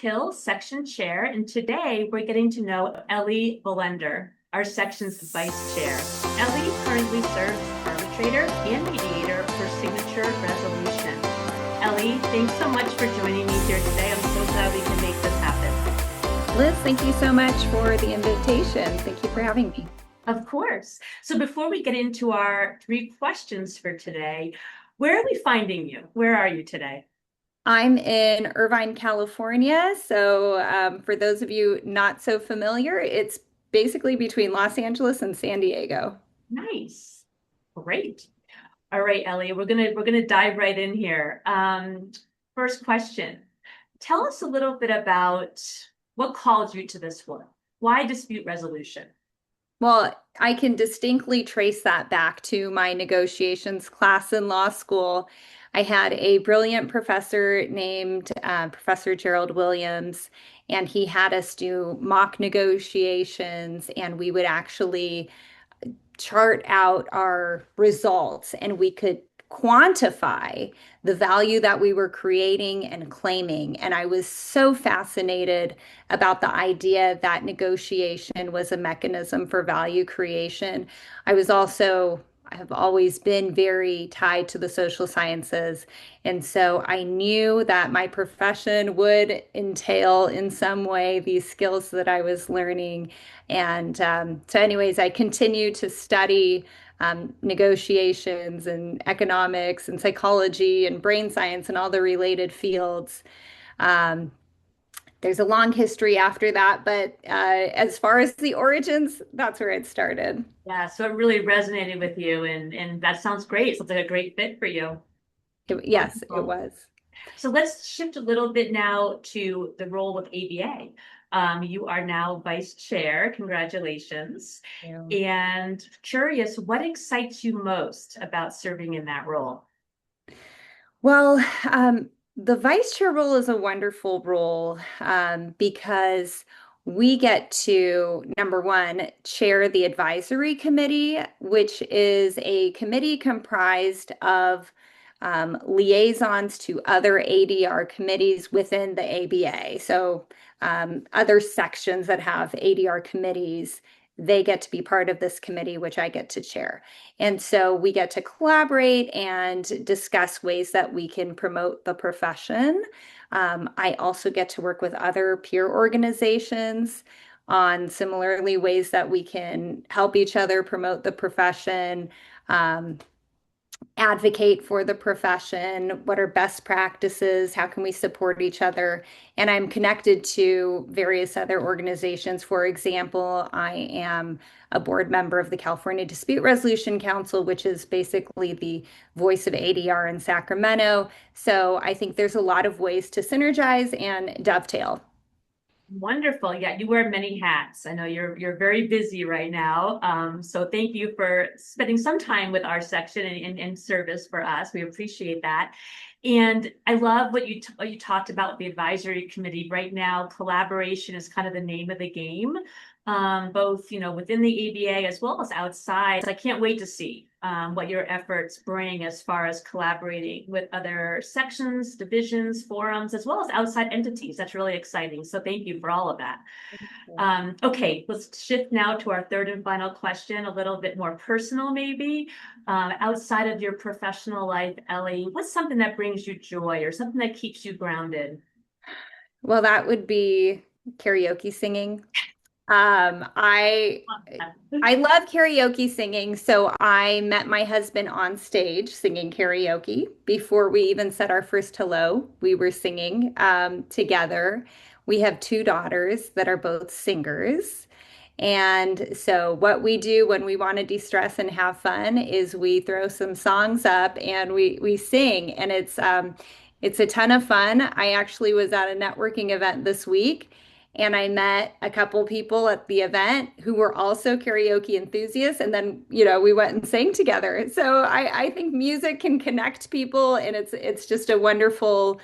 Hill, section chair, and today we're getting to know Ellie Vilendrer, our section's vice chair. Ellie currently serves as arbitrator and mediator for signature resolution. Ellie, thanks so much for joining me here today. I'm so glad we can make this happen. Liz, thank you so much for the invitation. Thank you for having me. Of course. So before we get into our 3 questions for today, where are we finding you? Where are you today? I'm in Irvine, California. So, for those of you not so familiar, it's basically between Los Angeles and San Diego. Nice. Great. All right, Ellie, we're gonna dive right in here. First question. Tell us a little bit about what called you to this work. Why dispute resolution? Well, I can distinctly trace that back to my negotiations class in law school. I had a brilliant professor named Professor Gerald Williams, and he had us do mock negotiations, and we would actually chart out our results and we could quantify the value that we were creating and claiming. And I was so fascinated about the idea that negotiation was a mechanism for value creation. I have always been very tied to the social sciences. And so I knew that my profession would entail in some way these skills that I was learning. And anyways, I continued to study negotiations and economics and psychology and brain science and all the related fields. Um, there's a long history after that, but as far as the origins, that's where it started. Yeah, so it really resonated with you, and that sounds great. Sounds like a great fit for you. Yes, it Wonderful. was. So let's shift a little bit now to the role of ABA. You are now vice chair. Congratulations. Yeah. And curious, what excites you most about serving in that role? Well, the vice chair role is a wonderful role because we get to, number one, chair the advisory committee, which is a committee comprised of liaisons to other ADR committees within the ABA. So, other sections that have ADR committees, they get to be part of this committee, which I get to chair. And so we get to collaborate and discuss ways that we can promote the profession. I also get to work with other peer organizations on similarly ways that we can help each other promote the profession, advocate for the profession, what are best practices, how can we support each other. And I'm connected to various other organizations. For example, I am a board member of the California Dispute Resolution Council, which is basically the voice of ADR in Sacramento. So I think there's a lot of ways to synergize and dovetail. Wonderful. Yeah, you wear many hats. I know you're very busy right now. So thank you for spending some time with our section and service for us. We appreciate that. And I love what you talked about with the advisory committee. Right now, collaboration is kind of the name of the game, both within the ABA as well as outside. So I can't wait to see what your efforts bring as far as collaborating with other sections, divisions, forums, as well as outside entities. That's really exciting. So thank you for all of that. Okay, let's shift now to our third and final question, a little bit more personal, maybe. Outside of your professional life, Ellie, what's something that brings you joy or something that keeps you grounded? Well, that would be karaoke singing. Um, I I love karaoke singing, so I met my husband on stage singing karaoke. Before we even said our first hello, we were singing together. We have 2 daughters that are both singers. And so what we do when we want to de-stress and have fun is we throw some songs up and we sing, and it's a ton of fun. I actually was at a networking event this week, and I met a couple people at the event who were also karaoke enthusiasts. And then, we went and sang together. So I think music can connect people, and it's just a wonderful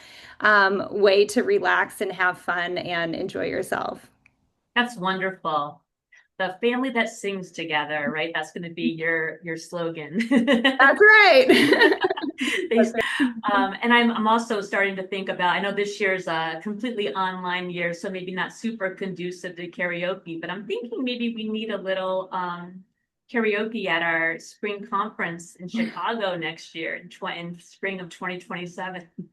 way to relax and have fun and enjoy yourself. That's wonderful. the family that sings together, right? That's going to be your slogan. That's right. They, That's right. and I'm also starting to think about, I know this year's a completely online year, so maybe not super conducive to karaoke, but I'm thinking maybe we need a little karaoke at our spring conference in Chicago next year in spring of 2027. I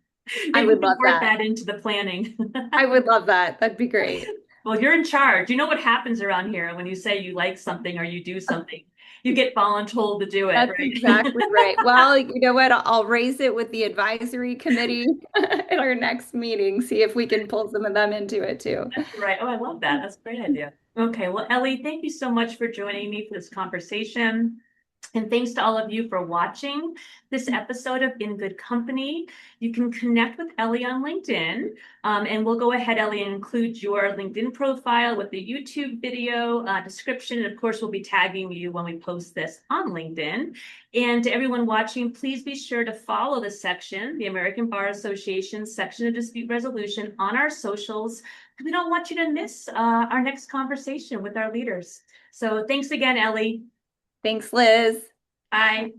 Maybe we would can love work that. that into the planning. I would love that. That'd be great. Well, you're in charge. You know what happens around here when you say you like something or you do something. You get voluntold to do it, That's right? exactly right. Well, you know what? I'll raise it with the advisory committee at our next meeting, see if we can pull some of them into it too. Right. Oh, I love that. That's a great idea. Okay. Well, Ellie, thank you so much for joining me for this conversation. And thanks to all of you for watching this episode of In Good Company. You can connect with Ellie on LinkedIn. And we'll go ahead, Ellie, and include your LinkedIn profile with the YouTube video description. And of course, we'll be tagging you when we post this on LinkedIn. And to everyone watching, please be sure to follow the section, the American Bar Association section of dispute resolution on our socials. We don't want you to miss our next conversation with our leaders. So thanks again, Ellie. Thanks, Liz. Bye.